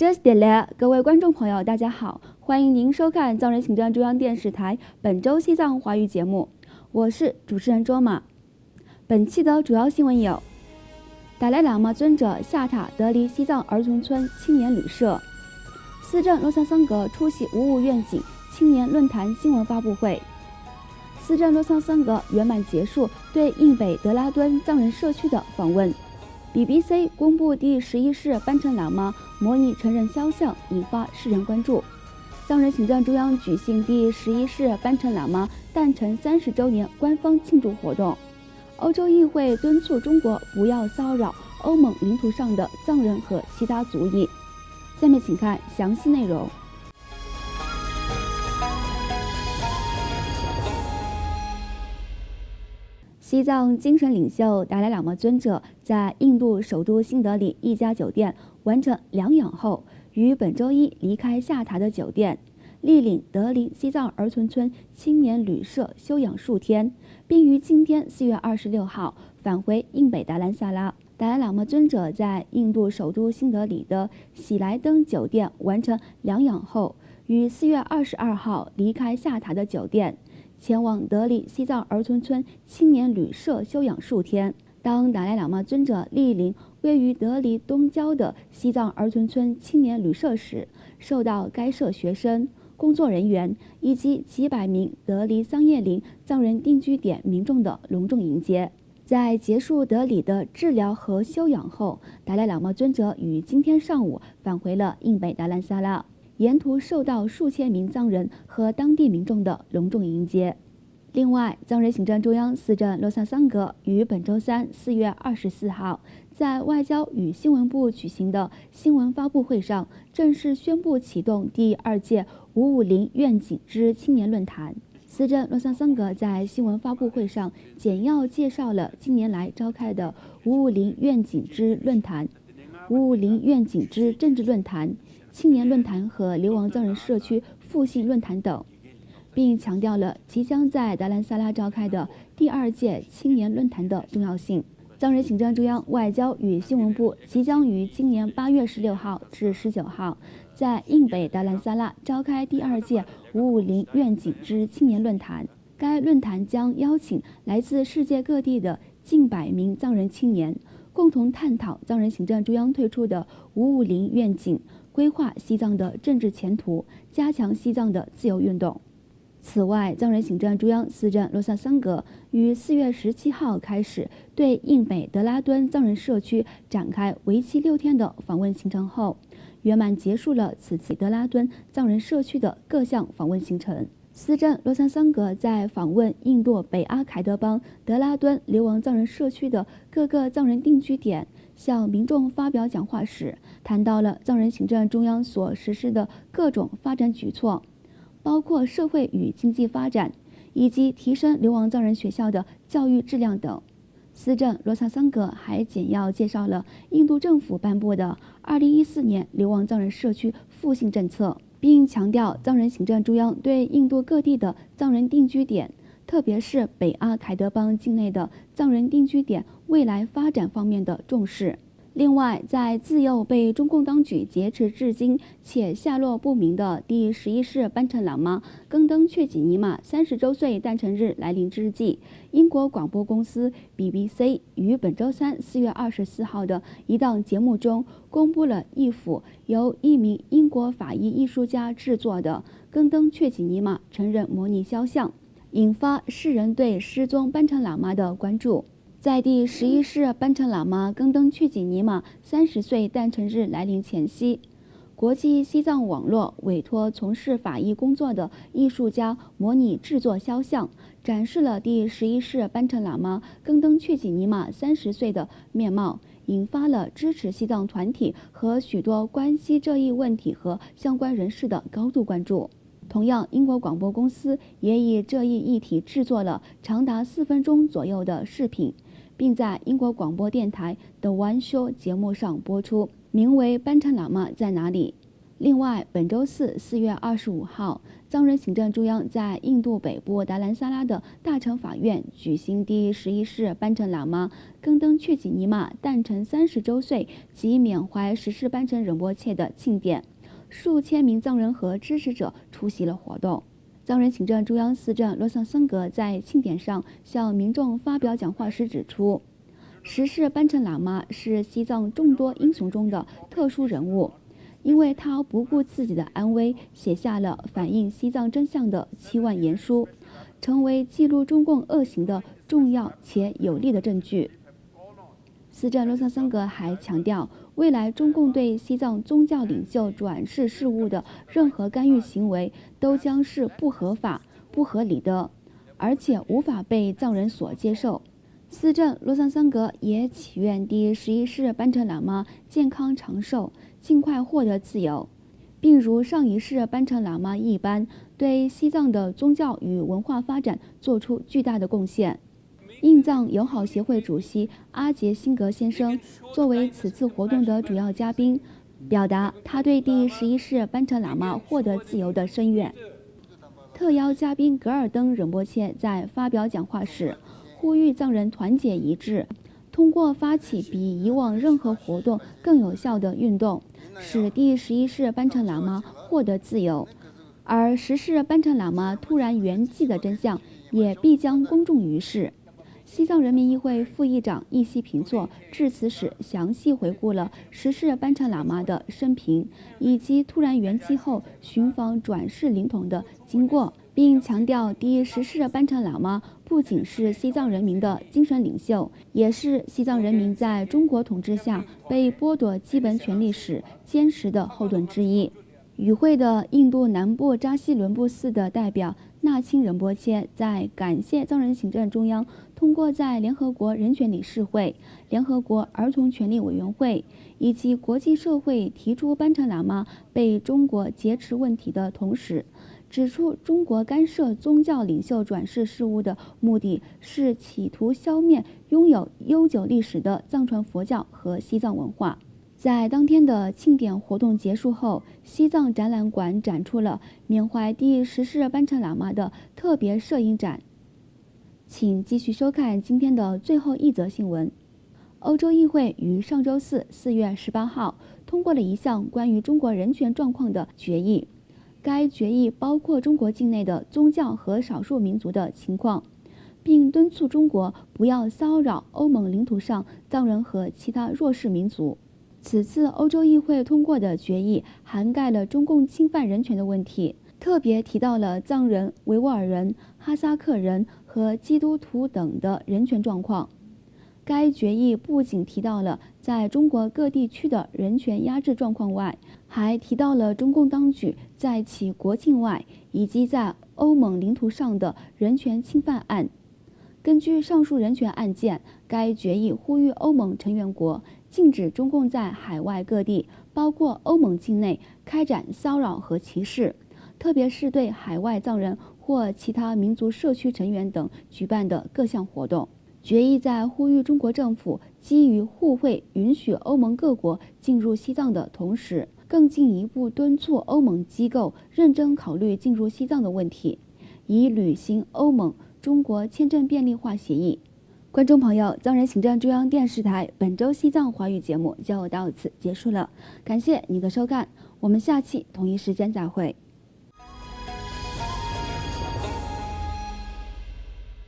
这是点了，各位观众朋友，大家好，欢迎您收看藏人行政中央电视台本周西藏华语节目，我是主持人卓玛。本期的主要新闻有：达赖喇嘛尊者下塔德里西藏儿童村青年旅社，司政洛桑桑格出席无误愿景青年论坛新闻发布会。司政洛桑桑格圆满结束对印北德拉敦藏人社区的访问。BBC 公布第11世班禅喇嘛模拟成人肖像，引发世人关注。藏人行政中央举行第11世班禅喇嘛诞辰30周年官方庆祝活动。欧洲议会敦促中国不要骚扰欧盟领土上的藏人和其他族裔。下面请看详细内容。西藏精神领袖达赖喇嘛尊者在印度首都新德里一家酒店完成疗养后，于本周一离开下榻的酒店，莅领德林西藏儿童村青年旅社休养数天，并于今天4月26号返回印北达兰萨拉。达赖喇嘛尊者在印度首都新德里的喜来登酒店完成疗养后，于4月22号离开下榻的酒店，前往德里西藏儿童村青年旅社休养数天。当达赖喇嘛尊者莅临位于德里东郊的西藏儿童村青年旅社时，受到该社学生、工作人员以及几百名德里桑叶林藏人定居点民众的隆重迎接。在结束德里的治疗和休养后，达赖喇嘛尊者于今天上午返回了印北达兰萨拉，沿途受到数千名藏人和当地民众的隆重迎接。另外，藏人行政中央司政洛桑桑格于本周三4月24号在外交与新闻部举行的新闻发布会上，正式宣布启动第2届550愿景之青年论坛。司政洛桑桑格在新闻发布会上简要介绍了近年来召开的550愿景之论坛、550愿景之政治论坛、青年论坛和流亡藏人社区复兴论坛等，并强调了即将在达兰萨拉召开的第2届青年论坛的重要性。藏人行政中央外交与新闻部即将于今年8月16号至19号在印北达兰萨拉召开第2届550愿景之青年论坛。该论坛将邀请来自世界各地的近100名藏人青年，共同探讨藏人行政中央推出的550愿景，规划西藏的政治前途，加强西藏的自由运动。此外，藏人行政中央司政洛桑桑格于4月17号开始对印北德拉敦藏人社区展开为期6天的访问行程后，圆满结束了此次德拉敦藏人社区的各项访问行程。司政洛桑桑格在访问印度北阿凯德邦德拉敦流亡藏人社区的各个藏人定居点，向民众发表讲话时，谈到了藏人行政中央所实施的各种发展举措，包括社会与经济发展，以及提升流亡藏人学校的教育质量等。司政洛桑桑格还简要介绍了印度政府颁布的2014年流亡藏人社区复兴政策，并强调藏人行政中央对印度各地的藏人定居点，特别是北阿凯德邦境内的藏人定居点未来发展方面的重视。另外，在自幼被中共当局劫持至今且下落不明的第11世班禅喇嘛更登确济尼玛30周岁诞辰日来临之际，英国广播公司 BBC 于本周三4月24号的一档节目中公布了一幅由一名英国法医艺术家制作的更登确济尼玛成人模拟肖像，引发世人对失踪班禅喇嘛的关注。在第11世班禅喇嘛更登确济尼玛30岁诞辰日来临前夕，国际西藏网络委托从事法医工作的艺术家模拟制作肖像，展示了第11世班禅喇嘛更登确济尼玛30岁的面貌，引发了支持西藏团体和许多关心这一问题和相关人士的高度关注。同样，英国广播公司也以这一议题制作了长达4分钟左右的视频，并在英国广播电台 The One Show 节目上播出，名为《班禅喇嘛在哪里》。另外，本周四4月25号，藏人行政中央在印度北部达兰萨拉的大乘法院举行第11世班禅喇嘛更登确吉尼玛诞辰30周岁及缅怀十世班禅仁波切的庆典，数千名藏人和支持者出席了活动。藏人行政中央司政洛桑桑格在庆典上向民众发表讲话时指出，十世班禅喇嘛是西藏众多英雄中的特殊人物，因为他不顾自己的安危，写下了反映西藏真相的7万言书，成为记录中共恶行的重要且有力的证据。司政洛桑桑格还强调，未来中共对西藏宗教领袖转世事务的任何干预行为都将是不合法、不合理的，而且无法被藏人所接受。司政洛桑桑格也祈愿第11世班禅喇嘛健康长寿，尽快获得自由，并如上一世班禅喇嘛一般，对西藏的宗教与文化发展做出巨大的贡献。印藏友好协会主席阿杰辛格先生作为此次活动的主要嘉宾，表达他对第11世班禅喇嘛获得自由的深愿。特邀嘉宾格尔登仁波切在发表讲话时，呼吁藏人团结一致，通过发起比以往任何活动更有效的运动，使第11世班禅喇嘛获得自由，而十世班禅喇嘛突然圆寂的真相也必将公众于世。西藏人民议会副议长易西平措致辞时详细回顾了十世班禅喇嘛的生平，以及突然圆寂后寻访转世灵童的经过，并强调第10世班禅喇嘛不仅是西藏人民的精神领袖，也是西藏人民在中国统治下被剥夺基本权利时坚实的后盾之一。与会的印度南部扎西伦布寺的代表纳钦仁波切在感谢藏人行政中央通过在联合国人权理事会、联合国儿童权利委员会以及国际社会提出班禅喇嘛被中国劫持问题的同时，指出中国干涉宗教领袖转世事务的目的是企图消灭拥有悠久历史的藏传佛教和西藏文化。在当天的庆典活动结束后，西藏展览馆展出了缅怀第10世班禅喇嘛的特别摄影展。请继续收看今天的最后一则新闻。欧洲议会于上周四4月18号通过了一项关于中国人权状况的决议，该决议包括中国境内的宗教和少数民族的情况，并敦促中国不要骚扰欧盟领土上藏人和其他弱势民族。此次欧洲议会通过的决议涵盖了中共侵犯人权的问题，特别提到了藏人、维吾尔人、哈萨克人和基督徒等的人权状况。该决议不仅提到了在中国各地区的人权压制状况外，还提到了中共当局在其国境外以及在欧盟领土上的人权侵犯案。根据上述人权案件，该决议呼吁欧盟成员国禁止中共在海外各地，包括欧盟境内，开展骚扰和歧视，特别是对海外藏人或其他民族社区成员等举办的各项活动。决议在呼吁中国政府基于互惠允许欧盟各国进入西藏的同时，更进一步敦促欧盟机构认真考虑进入西藏的问题，以履行欧盟中国签证便利化协议。观众朋友，藏人行政中央电视台本周西藏华语节目就到此结束了，感谢您的收看，我们下期同一时间再会。